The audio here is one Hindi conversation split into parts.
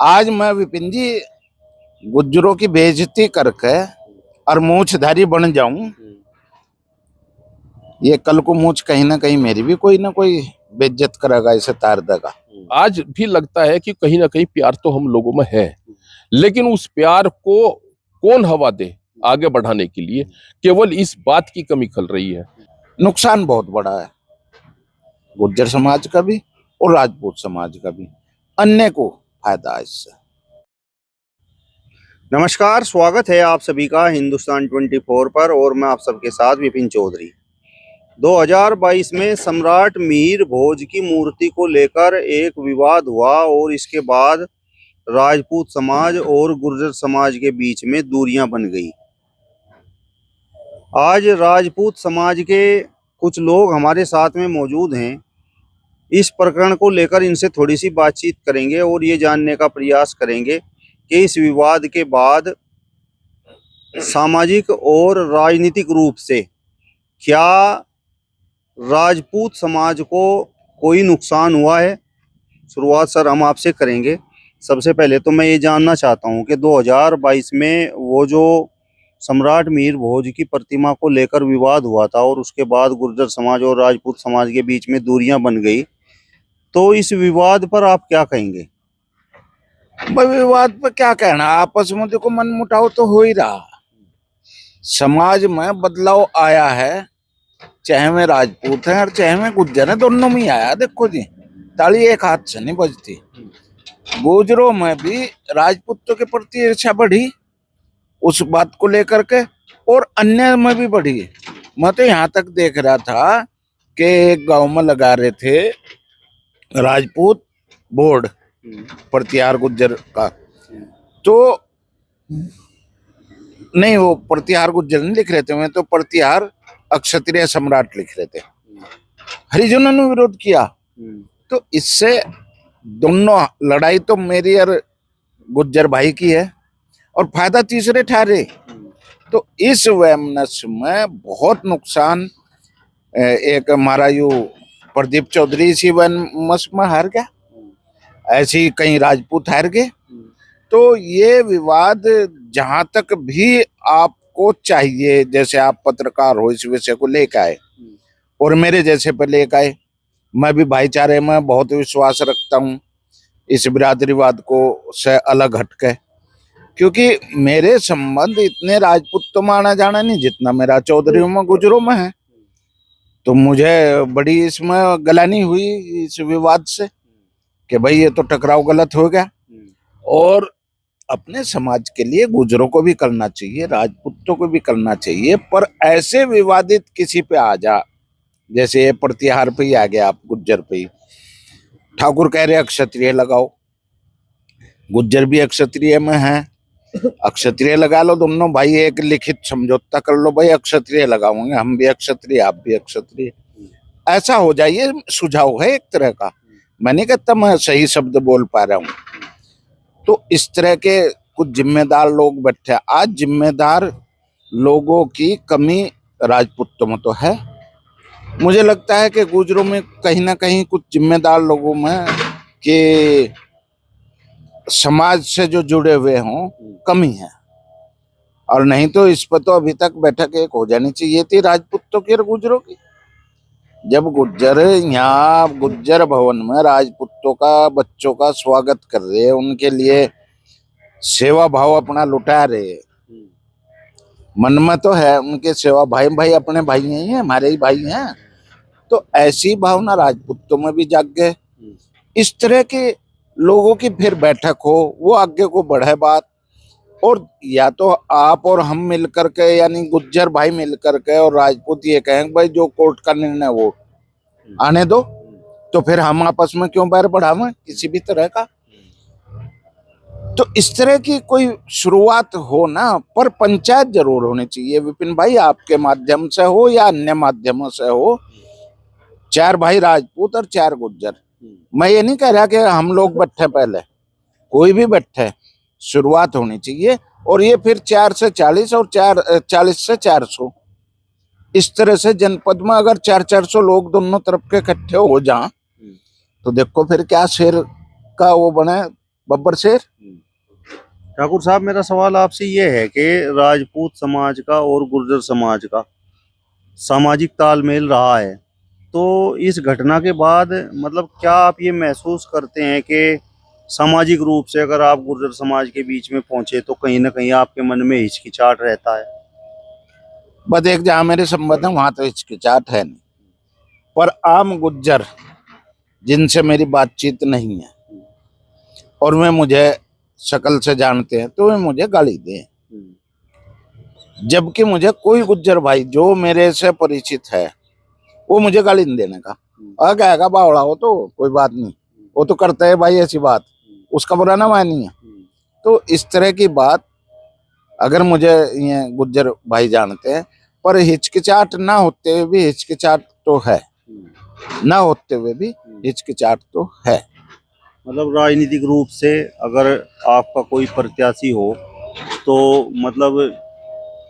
आज मैं विपिन जी गुज्जरों की बेइज्जती करके और मूंछधारी बन जाऊं, ये कल को मूंछ कहीं ना कहीं मेरी भी कोई ना कोई बेइज्जत करेगा, इसे तार देगा। आज भी लगता है कि कहीं ना कहीं प्यार तो हम लोगों में है, लेकिन उस प्यार को कौन हवा दे आगे बढ़ाने के लिए, केवल इस बात की कमी खल रही है। नुकसान बहुत बड़ा है, गुज्जर समाज का भी और राजपूत समाज का भी। अन्य को फायदा है इससे। नमस्कार, स्वागत है आप सभी का हिंदुस्तान 24 पर और मैं आप सबके साथ विपिन चौधरी। 2022 में सम्राट मिहिर भोज की मूर्ति को लेकर एक विवाद हुआ और इसके बाद राजपूत समाज और गुर्जर समाज के बीच में दूरियां बन गई। आज राजपूत समाज के कुछ लोग हमारे साथ में मौजूद हैं। इस प्रकरण को लेकर इनसे थोड़ी सी बातचीत करेंगे और ये जानने का प्रयास करेंगे कि इस विवाद के बाद सामाजिक और राजनीतिक रूप से क्या राजपूत समाज को कोई नुकसान हुआ है। शुरुआत सर हम आपसे करेंगे। सबसे पहले तो मैं ये जानना चाहता हूँ कि 2022 में वो जो सम्राट मिहिर भोज की प्रतिमा को लेकर विवाद हुआ था और उसके बाद गुर्जर समाज और राजपूत समाज के बीच में दूरियां बन गई, तो इस विवाद पर आप क्या कहेंगे? भाई विवाद पर क्या कहना, आपस में देखो मनमुटाव तो हो ही रहा। समाज में बदलाव आया है, चाहे मैं राजपूत हैं और चाहे मैं गुज्जर हैं, दोनों में ही आया। देखो जी, ताली एक हाथ से नहीं बजती। गुजरों में भी राजपूतों के प्रति ईर्ष्या बढ़ी उस बात को लेकर के, और अन्य में भी बढ़ी। मैं तो यहाँ तक देख रहा था कि एक गांव में लगा रहे थे राजपूत बोर्ड प्रतिहार गुज्जर का, तो नहीं, वो प्रतिहार गुज्जर नहीं लिख रहे थे, मैं तो प्रतिहार अक्षत्रिय सम्राट लिख रहे थे। हरिजनों ने विरोध किया, तो इससे दोनों लड़ाई तो मेरी और गुज्जर भाई की है और फायदा तीसरे ठहरे। तो इस वैमनस्य में बहुत नुकसान। एक हमारा यू प्रदीप चौधरी इसी वैमनस्य में हार गया, ऐसे ही कई राजपूत हार गए। तो ये विवाद जहां तक भी आपको चाहिए, जैसे आप पत्रकार हो, इस विषय को लेकर आए और मेरे जैसे पे लेकर आए। मैं भी भाईचारे में बहुत विश्वास रखता हूँ, इस बिरादरीवाद को से अलग हटके, क्योंकि मेरे संबंध इतने राजपूत तो माना जाना नहीं जितना मेरा चौधरी में गुजरों में है। तो मुझे बड़ी इसमें गलानी हुई इस विवाद से कि भाई ये तो टकराव गलत हो गया। और अपने समाज के लिए गुजरों को भी करना चाहिए, राजपूतों को भी करना चाहिए, पर ऐसे विवादित किसी पे आ जा, जैसे ये प्रतिहार पे ही आ गया, आप गुज्जर पे ही। ठाकुर कह रहे अक्षत्रिय लगाओ, गुज्जर भी अक्षत्रिय में है, अक्षत्रिय लगा लो। दोनों भाई एक लिखित समझौता कर लो, भाई अक्षत्रिय लगाओगे, हम भी अक्षत्रिय आप भी अक्षत्रिय, ऐसा हो जाइए। सुझाव है एक तरह का, मैं नहीं कहता मैं सही शब्द बोल पा रहा हूँ। तो इस तरह के कुछ जिम्मेदार लोग बैठे। आज जिम्मेदार लोगों की कमी राजपूतों में तो है। मुझे लगता है कि गुजरों में कहीं ना कहीं कुछ जिम्मेदार लोगों में कि समाज से जो जुड़े हुए हों कमी है। और नहीं तो इस पर तो अभी तक बैठक एक हो जानी चाहिए थी राजपूतों की और गुजरों की। जब गुज्जर यहाँ गुज्जर भवन में राजपूतों का बच्चों का स्वागत कर रहे, उनके लिए सेवा भाव अपना लुटा रहे, मन में तो है उनके सेवा, भाई भाई अपने भाई ही हैं, हमारे ही भाई हैं। तो ऐसी भावना राजपूतों में भी जाग गए। इस तरह के लोगों की फिर बैठक हो, वो आगे को बढ़े बात। और या तो आप और हम मिलकर के, यानी गुज्जर भाई मिलकर के और राजपूत ये कहें भाई जो कोर्ट का निर्णय वो आने दो, तो फिर हम आपस में क्यों बैर बढ़ावें किसी भी तरह का। तो इस तरह की कोई शुरुआत हो ना, पर पंचायत जरूर होनी चाहिए विपिन भाई, आपके माध्यम से हो या अन्य माध्यमों से हो। 4 भाई राजपूत और 4 गुज्जर, मैं ये नहीं कह रहा कि हम लोग बैठे, पहले कोई भी बैठे, शुरुआत होनी चाहिए। और ये फिर 4 से 40 और 40 से 400, इस तरह से जनपद में अगर 400 लोग दोनों तरफ के इकट्ठे हो जाएं, तो देखो फिर क्या शेर का वो बने, बब्बर शेर। ठाकुर साहब, मेरा सवाल आपसे ये है कि राजपूत समाज का और गुर्जर समाज का सामाजिक तालमेल रहा है, तो इस घटना के बाद मतलब क्या आप ये महसूस करते हैं कि सामाजिक रूप से अगर आप गुर्जर समाज के बीच में पहुंचे तो कहीं ना कहीं आपके मन में हिचकिचाहट रहता है? बस एक जहाँ मेरे संबंध है वहां तो हिचकिचाहट है नहीं, पर आम गुज्जर जिनसे मेरी बातचीत नहीं है और वे मुझे शक्ल से जानते हैं तो वे मुझे गाली दें, जबकि मुझे कोई गुज्जर भाई जो मेरे से परिचित है वो मुझे गाली नहीं देने का। कहेगा बावड़ा हो तो कोई बात नहीं, वो तो करता है भाई ऐसी बात, उसका बुरा ना मानिए। तो इस तरह की बात अगर मुझे ये गुज्जर भाई जानते हैं, पर हिचकिचाहट ना होते हुए भी हिचकिचाहट तो है, ना होते हुए भी हिचकिचाहट तो है। मतलब राजनीतिक रूप से अगर आपका कोई प्रत्याशी हो तो मतलब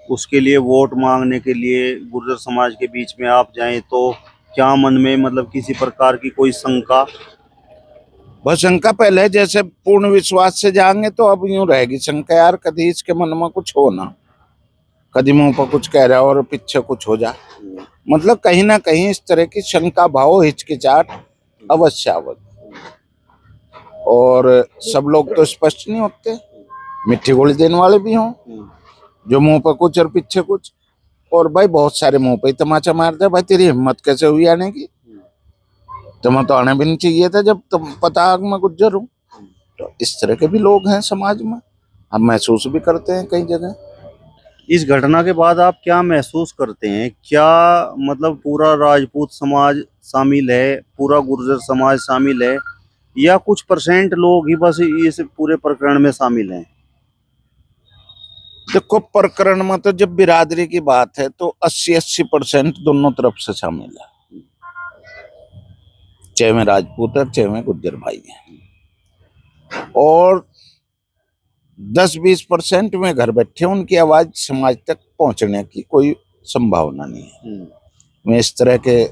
उसके लिए वोट मांगने के लिए गुर्जर समाज के बीच में आप जाएं तो क्या मन में मतलब किसी प्रकार की कोई शंका? बस शंका पहले जैसे पूर्ण विश्वास से जाएंगे तो अब यूं रहेगी शंका, यार कभी इसके मन में कुछ हो ना, कभी मुंह पर कुछ कह रहा है और पीछे कुछ हो जा, मतलब कहीं ना कहीं इस तरह की शंका भाव हिचकिचाहट अवश्य आवत। और सब लोग तो स्पष्ट नहीं होते, मिट्टी गोली देने वाले भी हों जो मुंह पर कुछ और पीछे कुछ, और भाई बहुत सारे मुंह पे ही तमाचा मारते हैं। भाई तेरी हिम्मत कैसे हुई आने की, तुम्हें तो आना भी नहीं चाहिए था जब तुम पता मैं गुज्जर हूँ। तो इस तरह के भी लोग हैं समाज में, हम महसूस भी करते हैं कई जगह। इस घटना के बाद आप क्या महसूस करते हैं? क्या मतलब पूरा राजपूत समाज शामिल है, पूरा गुर्जर समाज शामिल है, या कुछ % लोग ही बस इस पूरे प्रकरण में शामिल हैं? देखो प्रकरण में तो जब बिरादरी की बात है तो 80% दोनों तरफ से शामिल है, चाहे मैं राजपूत है चाहे मैं गुज्जर भाई है। और 10-20% में घर बैठे उनकी आवाज समाज तक पहुंचने की कोई संभावना नहीं है। मैं इस तरह के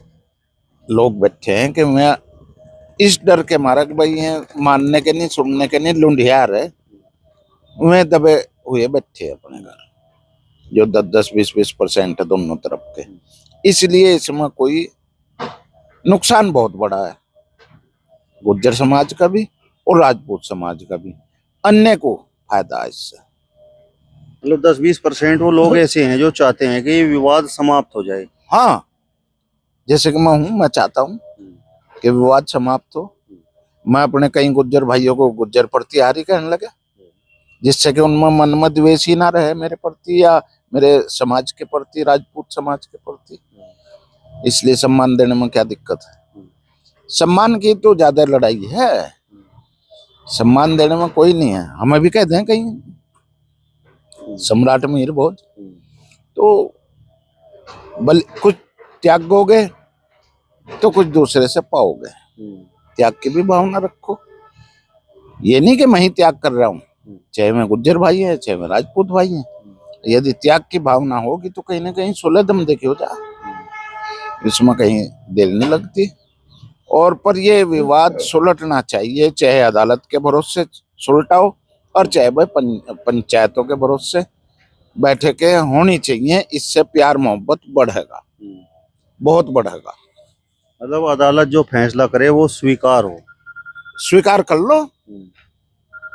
लोग बैठे हैं कि मैं इस डर के मारा कि भाई ये मानने के नहीं सुनने के नहीं लुंडियार है, वे दबे हुए बैठे अपने घर, जो 10-20% है दोनों तरफ के। इसलिए इसमें कोई नुकसान बहुत बड़ा है, गुज्जर समाज का भी और राजपूत समाज का भी, अन्य को फायदा है इससे। मतलब 10-20% वो लोग ऐसे हैं जो चाहते हैं कि ये विवाद समाप्त हो जाए। हाँ, जैसे कि मैं हूं, मैं चाहता हूं कि विवाद समाप्त हो। मैं अपने कई गुज्जर भाइयों को गुज्जर प्रतिहारी कहने लगे, जिससे कि उनमें मन में द्वेष ही ना रहे मेरे प्रति या मेरे समाज के प्रति, राजपूत समाज के प्रति। इसलिए सम्मान देने में क्या दिक्कत है? सम्मान की तो ज्यादा लड़ाई है, सम्मान देने में कोई नहीं है। हमें भी कहते हैं कहीं सम्राट मीर भोज, तो बल कुछ त्यागोगे तो कुछ दूसरे से पाओगे, त्याग की भी भावना रखो। ये नहीं कि मैं ही त्याग कर रहा हूँ, चाहे मैं गुज्जर भाई है चाहे मैं राजपूत भाई है, यदि त्याग की भावना होगी तो कहीं ना कहीं सुलह दम देखी हो जा, इसमें कहीं देर नहीं लगती। और पर ये विवाद सुलटना चाहिए, चाहे अदालत के भरोसे सुलटाओ और चाहे भाई पंचायतों के भरोसे बैठकें होनी चाहिए। इससे प्यार मोहब्बत बढ़ेगा, बहुत बढ़ेगा। मतलब अदालत जो फैसला करे वो स्वीकार हो, स्वीकार कर लो,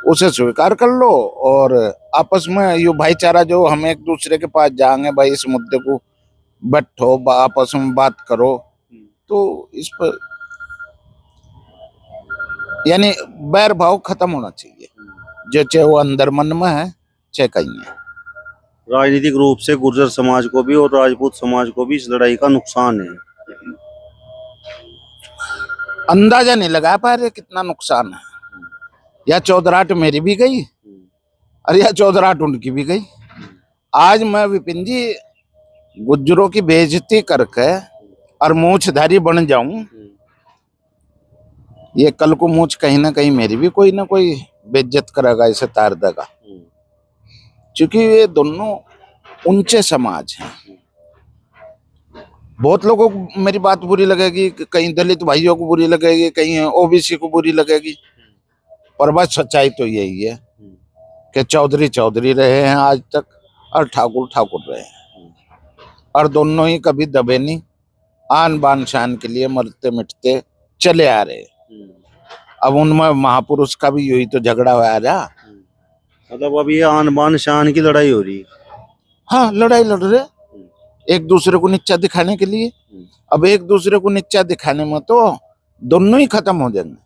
उसे स्वीकार कर लो, और आपस में ये भाईचारा जो हम एक दूसरे के पास जाएंगे, भाई इस मुद्दे को बैठो आपस में बात करो, तो इस पर यानी बैर भाव खत्म होना चाहिए, जो चाहे वो अंदर मन में है चाहे कहीं है। राजनीतिक रूप से गुर्जर समाज को भी और राजपूत समाज को भी इस लड़ाई का नुकसान है। अंदाजा नहीं लगा पा रहे कितना नुकसान है। या चौधराहट मेरी भी गई और या चौधराहट उनकी भी गई। आज मैं विपिन जी गुज्जरों की बेइज्जती करके और मूछधारी बन जाऊं, ये कल को मूछ कहीं ना कहीं मेरी भी कोई ना कोई बेइज्जत करेगा, इसे तार देगा, क्योंकि ये दोनों ऊंचे समाज हैं। बहुत लोगों को मेरी बात बुरी लगेगी, कहीं दलित भाइयों को बुरी लगेगी, कहीं ओबीसी को बुरी लगेगी, पर बस सच्चाई तो यही है कि चौधरी चौधरी रहे हैं आज तक और ठाकुर ठाकुर रहे हैं, और दोनों ही कभी दबे नहीं, आन बान शान के लिए मरते मिटते चले आ रहे हैं। अब उनमें महापुरुष का भी यही तो झगड़ा हुआ रहा। मतलब अब ये आन बान शान की लड़ाई हो रही है। हाँ, लड़ाई लड़ रहे एक दूसरे को नीचा दिखाने के लिए। अब एक दूसरे को नीचा दिखाने में तो दोनों ही खत्म हो जाएंगे,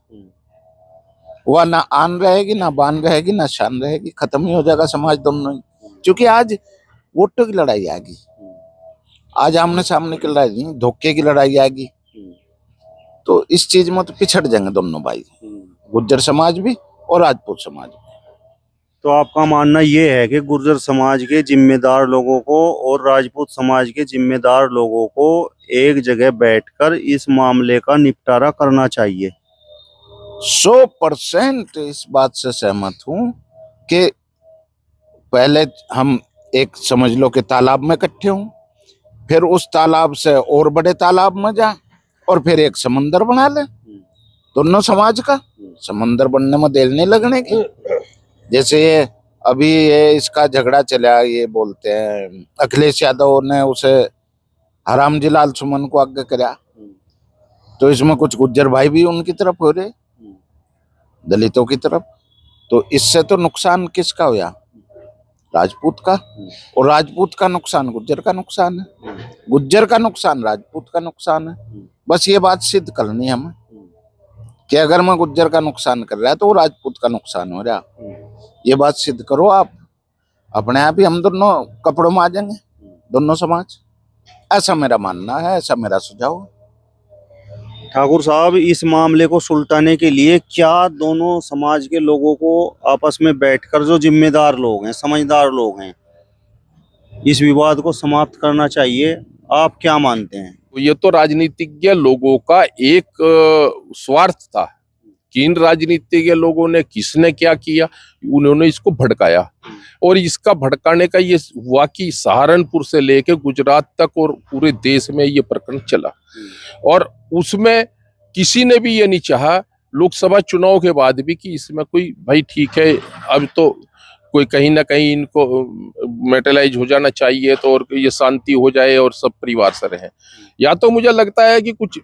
वह ना आन रहेगी, ना बान रहेगी, ना शान रहेगी, खत्म ही हो जाएगा समाज दोनों ही। क्योंकि आज वोटों की लड़ाई आ गई, आज आमने सामने की लड़ाई नहीं, धोखे की लड़ाई आ गई। तो इस चीज में तो पिछड़ जाएंगे दोनों भाई, गुर्जर समाज भी और राजपूत समाज भी। तो आपका मानना ये है कि गुर्जर समाज के जिम्मेदार लोगों को और राजपूत समाज के जिम्मेदार लोगों को एक जगह बैठकर इस मामले का निपटारा करना चाहिए? 100% इस बात से सहमत हूं कि पहले हम एक समझ लो कि तालाब में इकट्ठे हों, फिर उस तालाब से और बड़े तालाब में जा, और फिर एक समंदर बना ले दोनों समाज का। समंदर बनने में देर नहीं लगने की। जैसे ये अभी ये इसका झगड़ा चला, ये बोलते हैं अखिलेश यादव ने उसे हरामजी लाल सुमन को आगे कराया, तो इसमें कुछ गुज्जर भाई भी उनकी तरफ हो रहे, दलितों की तरफ। तो इससे तो नुकसान किसका हुआ? राजपूत का, और राजपूत का नुकसान गुज्जर का नुकसान है, गुज्जर का नुकसान राजपूत का नुकसान है। बस ये बात सिद्ध करनी है हमें कि अगर मैं गुज्जर का नुकसान कर रहा है तो वो राजपूत का नुकसान हो रहा। ये बात सिद्ध करो आप, अपने आप ही हम दोनों कपड़ों में आ जाएंगे दोनों समाज। ऐसा मेरा मानना है, ऐसा मेरा सुझाव है। ठाकुर साहब, इस मामले को सुलझाने के लिए क्या दोनों समाज के लोगों को आपस में बैठकर, जो जिम्मेदार लोग हैं, समझदार लोग हैं, इस विवाद को समाप्त करना चाहिए? आप क्या मानते हैं? ये तो राजनीतिज्ञ लोगों का एक स्वार्थ था कि इन राजनीतिज्ञ लोगों ने किसने क्या किया, उन्होंने इसको भड़काया, और इसका भड़काने का ये हुआ कि सहारनपुर से लेके गुजरात तक और पूरे देश में ये प्रकरण चला। और उसमें किसी ने भी ये नहीं चाहा लोकसभा चुनाव के बाद भी कि इसमें कोई भाई ठीक है, अब तो कोई कहीं ना कहीं इनको मेटलाइज हो जाना चाहिए तो और ये शांति हो जाए और सब परिवार से रहे। या तो मुझे लगता है कि कुछ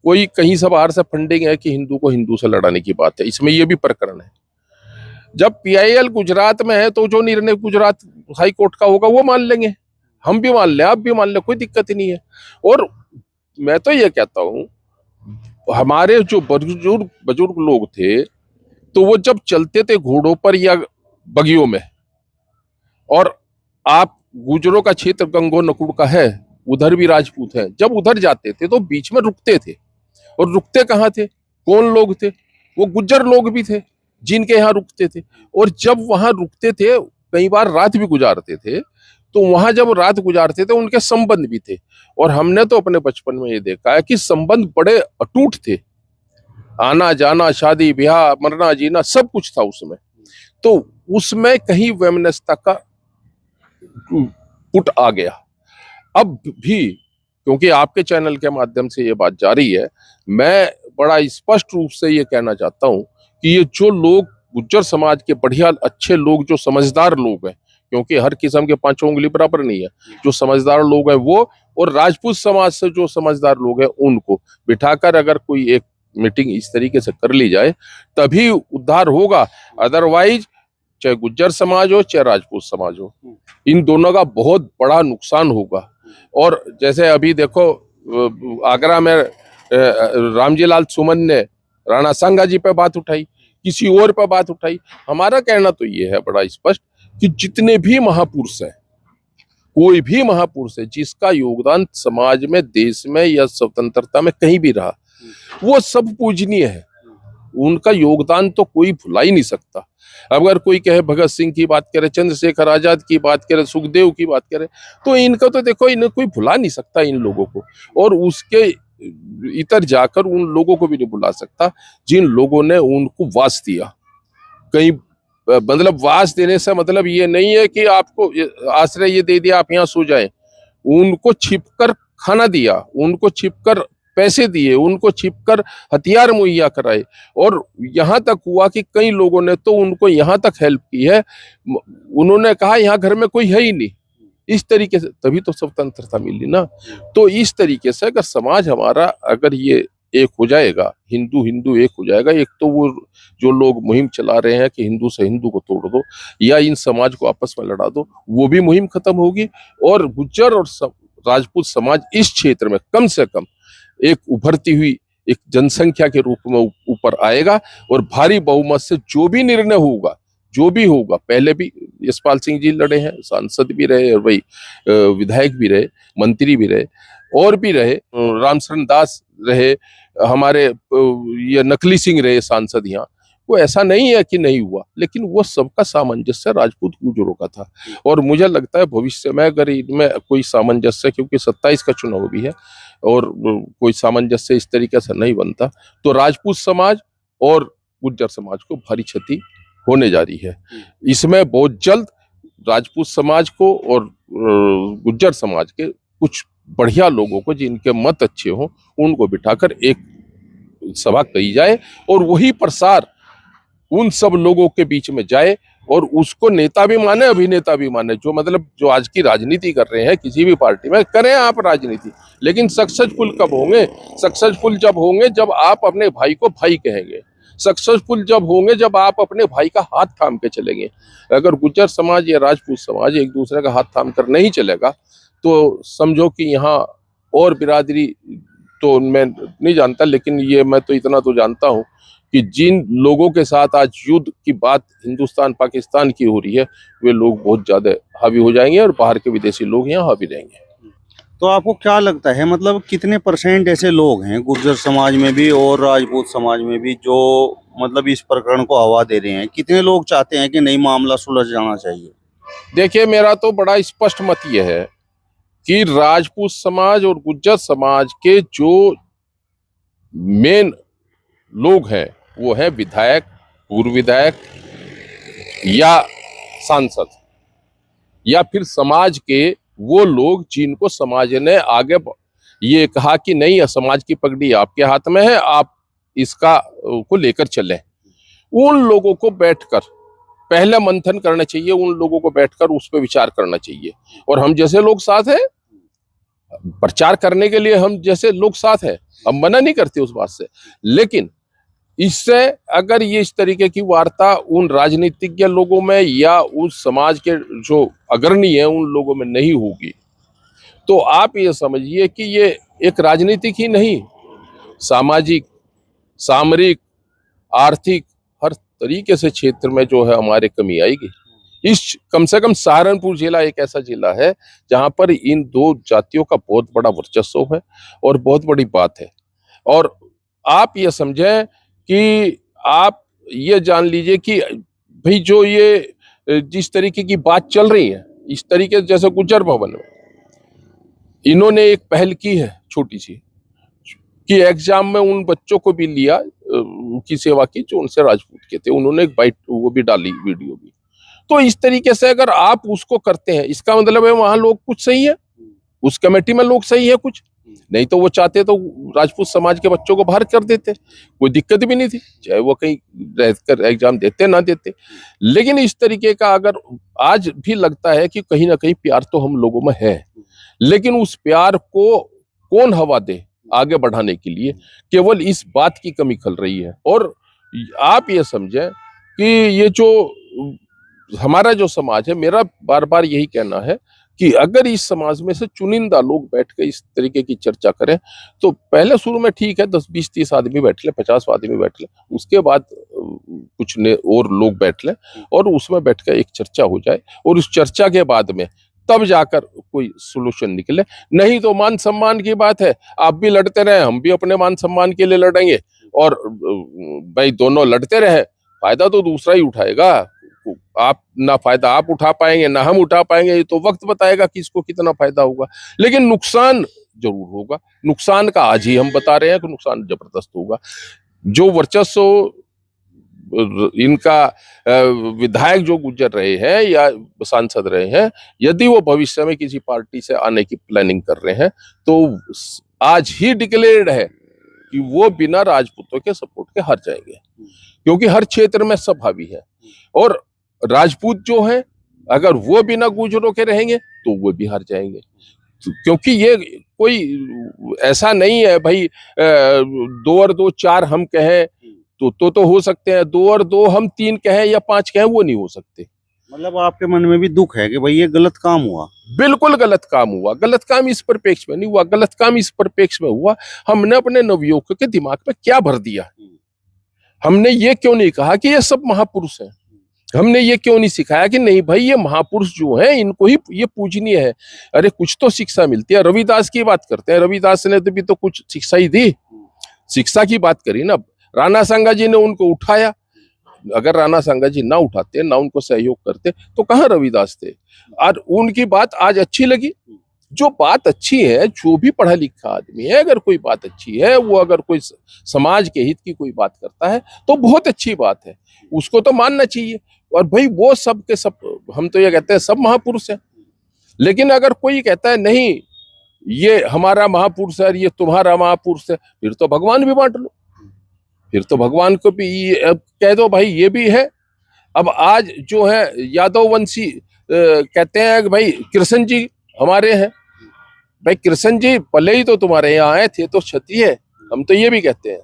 कोई कहीं से बाहर से फंडिंग है कि हिंदू को हिंदू से लड़ाने की बात है, इसमें ये भी प्रकरण है। जब PIL गुजरात में है तो जो निर्णय गुजरात हाई कोर्ट का होगा वो मान लेंगे, हम भी मान लें, आप भी मान लें, कोई दिक्कत ही नहीं है। और मैं तो ये कहता हूँ, हमारे जो बुजुर्ग लोग थे तो वो जब चलते थे घोड़ों पर या बगियों में, और आप गुजरों का क्षेत्र गंगो नकुड़ का है, उधर भी राजपूत है, जब उधर जाते थे तो बीच में रुकते थे। और रुकते कहाँ थे? कौन लोग थे? वो गुज्जर लोग भी थे जिनके यहाँ रुकते थे। और जब वहां रुकते थे, कई बार रात भी गुजारते थे, तो वहां जब रात गुजारते थे उनके संबंध भी थे। और हमने तो अपने बचपन में ये देखा है कि संबंध बड़े अटूट थे, आना जाना, शादी ब्याह, मरना जीना, सब कुछ था उसमें। तो उसमें कहीं वैमनस्यता का पुट आ गया। अब भी क्योंकि आपके चैनल के माध्यम से ये बात जारी है, मैं बड़ा स्पष्ट रूप से ये कहना चाहता हूं कि ये जो लोग गुज्जर समाज के बढ़िया अच्छे लोग, जो समझदार लोग हैं, क्योंकि हर किस्म के पांचों उंगली बराबर नहीं है, जो समझदार लोग हैं वो, और राजपूत समाज से जो समझदार लोग हैं उनको बिठाकर अगर कोई एक मीटिंग इस तरीके से कर ली जाए तभी उद्धार होगा। अदरवाइज चाहे गुज्जर समाज हो चाहे राजपूत समाज हो, इन दोनों का बहुत बड़ा नुकसान होगा। और जैसे अभी देखो आगरा में रामजी लाल सुमन ने राणा सांगा जी पे बात उठाई, किसी और पे बात उठाई। हमारा कहना तो ये है बड़ा स्पष्ट कि जितने भी महापुरुष हैं, कोई भी महापुरुष है जिसका योगदान समाज में, देश में या स्वतंत्रता में कहीं भी रहा, वो सब पूजनीय है। उनका योगदान तो कोई भुला ही नहीं सकता। अगर कोई कहे भगत सिंह की बात करे, चंद्रशेखर आजाद की बात करे, सुखदेव की बात करे, तो इनका तो देखो, इन्हें कोई भुला नहीं सकता इन लोगों को, और उसके इतर जाकर उन लोगों को भी नहीं भुला सकता जिन लोगों ने उनको वास दिया। कहीं मतलब वास देने से मतलब ये नहीं है कि आपको आश्रय ये दे दिया आप यहाँ सो जाएं। उनको छिपकर खाना दिया, उनको छिपकर पैसे दिए, उनको छिपकर हथियार मुहैया कराए, और यहाँ तक हुआ कि कई लोगों ने तो उनको यहाँ तक हेल्प की है, उन्होंने कहा यहाँ घर में कोई है ही नहीं, इस तरीके से, तभी तो स्वतंत्रता मिली ना। तो इस तरीके से अगर समाज हमारा, अगर ये एक हो जाएगा, हिंदू हिंदू एक हो जाएगा, एक तो वो जो लोग मुहिम चला रहे हैं कि हिंदू से हिंदू को तोड़ दो या इन समाज को आपस में लड़ा दो, वो भी मुहिम खत्म होगी, और गुज्जर और राजपूत समाज इस क्षेत्र में कम से कम एक उभरती हुई एक जनसंख्या के रूप में ऊपर आएगा, और भारी बहुमत से जो भी निर्णय होगा, जो भी होगा, पहले भी यशपाल सिंह जी लड़े हैं, सांसद भी रहे, और वही विधायक भी रहे, मंत्री भी रहे, और भी रहे, रामशरण दास रहे, हमारे ये नकली सिंह रहे सांसद यहाँ। वो ऐसा नहीं है कि नहीं हुआ, लेकिन वो सबका सामंजस्य राजपूत गुर्जरों का था, और मुझे लगता है भविष्य में अगर इनमें कोई सामंजस्य, क्योंकि 27 का चुनाव भी है और कोई सामंजस्य इस तरीके से नहीं बनता, तो राजपूत समाज और गुर्जर समाज को भारी क्षति होने जा रही है। इसमें बहुत जल्द राजपूत समाज को और गुर्जर समाज के कुछ बढ़िया लोगों को, जिनके मत अच्छे हों, उनको बिठाकर एक सभा कही जाए, और वही प्रसार उन सब लोगों के बीच में जाए, और उसको नेता भी माने, अभिनेता भी माने, जो मतलब जो आज की राजनीति कर रहे हैं किसी भी पार्टी में, करें आप राजनीति, लेकिन सक्सेसफुल कब होंगे? सक्सेसफुल जब होंगे जब आप अपने भाई को भाई कहेंगे, सक्सेसफुल जब होंगे जब आप अपने भाई का हाथ थाम के चलेंगे। अगर गुर्जर समाज या राजपूत समाज एक दूसरे का हाथ थाम कर नहीं चलेगा, तो समझो कि यहाँ और बिरादरी, तो मैं नहीं जानता, लेकिन ये मैं तो इतना तो जानता हूँ कि जिन लोगों के साथ आज युद्ध की बात हिंदुस्तान पाकिस्तान की हो रही है, वे लोग बहुत ज्यादा हावी हो जाएंगे, और बाहर के विदेशी लोग यहाँ हावी रहेंगे। तो आपको क्या लगता है, मतलब कितने % ऐसे लोग हैं गुर्जर समाज में भी और राजपूत समाज में भी जो मतलब इस प्रकरण को हवा दे रहे हैं? कितने लोग चाहते हैं कि नहीं, मामला सुलझ जाना चाहिए? देखिए, मेरा तो बड़ा स्पष्ट मत यह है कि राजपूत समाज और गुर्जर समाज के जो मेन लोग हैं वो है विधायक, पूर्व विधायक या सांसद, या फिर समाज के वो लोग जिनको समाज ने आगे ये कहा कि नहीं, समाज की पगड़ी आपके हाथ में है, आप इसका को लेकर चलें। उन लोगों को बैठकर पहले मंथन करना चाहिए, उन लोगों को बैठकर उस पर विचार करना चाहिए, और हम जैसे लोग साथ हैं, प्रचार करने के लिए हम जैसे लोग साथ हैं, हम मना नहीं करते उस बात से, लेकिन इससे अगर ये इस तरीके की वार्ता उन राजनीतिज्ञ लोगों में या उस समाज के जो अग्रणी है उन लोगों में नहीं होगी, तो आप ये समझिए कि ये एक राजनीतिक ही नहीं, सामाजिक, सामरिक, आर्थिक, हर तरीके से क्षेत्र में जो है हमारे कमी आएगी। इस कम से कम सहारनपुर जिला एक ऐसा जिला है जहां पर इन दो जातियों का बहुत बड़ा वर्चस्व है और बहुत बड़ी बात है। और आप ये समझें कि आप ये जान लीजिए कि भाई जो ये जिस तरीके की बात चल रही है, इस तरीके से जैसे गुज्जर भवन में इन्होंने एक पहल की है छोटी सी, कि एग्जाम में उन बच्चों को भी लिया की सेवा की जो उनसे राजपूत के थे, उन्होंने एक बाइट वो भी डाली, वीडियो भी। तो इस तरीके से अगर आप उसको करते हैं, इसका मतलब है वहां लोग कुछ सही है, उस कमेटी में लोग सही है कुछ, नहीं तो वो चाहते तो राजपूत समाज के बच्चों को बाहर कर देते, कोई दिक्कत भी नहीं थी, चाहे वो कहीं रहकर एग्जाम देते ना देते। लेकिन इस तरीके का अगर आज भी लगता है कि कहीं ना कहीं प्यार तो हम लोगों में है, लेकिन उस प्यार को कौन हवा दे आगे बढ़ाने के लिए, केवल इस बात की कमी खल रही है। और आप ये समझें कि ये जो हमारा जो समाज है, मेरा बार बार यही कहना है कि अगर इस समाज में से चुनिंदा लोग बैठ के इस तरीके की चर्चा करें, तो पहले शुरू में ठीक है 10, 20, 30 आदमी बैठ ले, 50 आदमी बैठ ले, उसके बाद कुछ और लोग बैठ ले और उसमें बैठ के एक चर्चा हो जाए, और उस चर्चा के बाद में तब जाकर कोई सोल्यूशन निकले। नहीं तो मान सम्मान की बात है, आप भी लड़ते रहे, हम भी अपने मान सम्मान के लिए लड़ेंगे, और भाई दोनों लड़ते रहे, फायदा तो दूसरा ही उठाएगा। आप ना फायदा आप उठा पाएंगे ना हम उठा पाएंगे, ये तो वक्त बताएगा कि इसको कितना फायदा होगा, लेकिन नुकसान जरूर होगा। नुकसान का आज ही हम बता रहे हैं कि नुकसान जबरदस्त होगा। जो वर्चस्व इनका विधायक जो गुजर रहे हैं या सांसद रहे हैं, यदि वो भविष्य में किसी पार्टी से आने की प्लानिंग कर रहे हैं, तो आज ही डिक्लेयर्ड है कि वो बिना राजपूतों के सपोर्ट के हार जाएंगे, क्योंकि हर क्षेत्र में सब हावी है। और राजपूत जो है अगर वो बिना गुर्जरों के रहेंगे तो वो भी हार जाएंगे, क्योंकि ये कोई ऐसा नहीं है भाई 2 और 2 4 हम कहें तो हो सकते हैं, 2 और 2 हम 3 कहें या 5 कहें, वो नहीं हो सकते। मतलब आपके मन में भी दुख है कि भाई ये गलत काम हुआ? बिल्कुल गलत काम हुआ। गलत काम इस परिप्रेक्ष्य में नहीं हुआ, गलत काम इस परिप्रेक्ष्य में हुआ हमने अपने नवयुवकों के दिमाग में क्या भर दिया। हमने ये क्यों नहीं कहा कि ये सब महापुरुष हैं, हमने ये क्यों नहीं सिखाया कि नहीं भाई ये महापुरुष जो हैं इनको ही ये पूजनीय है। अरे कुछ तो शिक्षा मिलती है। रविदास की बात करते हैं, रविदास ने तो भी तो कुछ शिक्षा ही दी, शिक्षा की बात करी ना। राणा सांगा जी ने उनको उठाया, अगर राणा सांगा जी ना उठाते, ना उनको सहयोग करते तो कहाँ रविदास थे। और उनकी बात आज अच्छी लगी। जो बात अच्छी है, जो भी पढ़ा लिखा आदमी है, अगर कोई बात अच्छी है, वो अगर कोई समाज के हित की कोई बात करता है तो बहुत अच्छी बात है, उसको तो मानना चाहिए। और भाई वो सब के सब, हम तो ये कहते हैं सब महापुरुष हैं। लेकिन अगर कोई कहता है नहीं ये हमारा महापुरुष है, ये तुम्हारा महापुरुष है, फिर तो भगवान भी बांट लो, फिर तो भगवान को भी कह दो भाई ये भी है। अब आज जो है यादव वंशी कहते हैं कि भाई कृष्ण जी हमारे हैं। भाई कृष्ण जी पहले ही तो तुम्हारे यहाँ आए थे तो क्षत्रिय है, हम तो ये भी कहते हैं।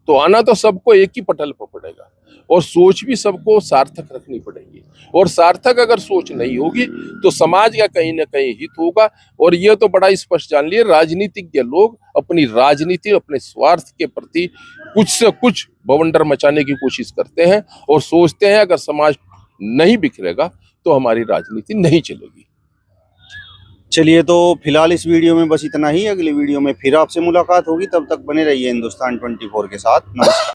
तो आना तो सबको एक ही पटल पर पड़ेगा, और सोच भी सबको सार्थक रखनी पड़ेगी। और सार्थक अगर सोच नहीं होगी तो समाज का कहीं ना कहीं हित होगा। और ये तो बड़ा स्पष्ट जान लिए, राजनीतिज्ञ लोग अपनी राजनीति, अपने स्वार्थ के प्रति कुछ से कुछ बवंडर मचाने की कोशिश करते हैं और सोचते हैं अगर समाज नहीं बिखरेगा तो हमारी राजनीति नहीं चलेगी। चलिए, तो फिलहाल इस वीडियो में बस इतना ही। अगली वीडियो में फिर आपसे मुलाकात होगी, तब तक बने रहिए हिंदुस्तान 24 के साथ। नमस्कार।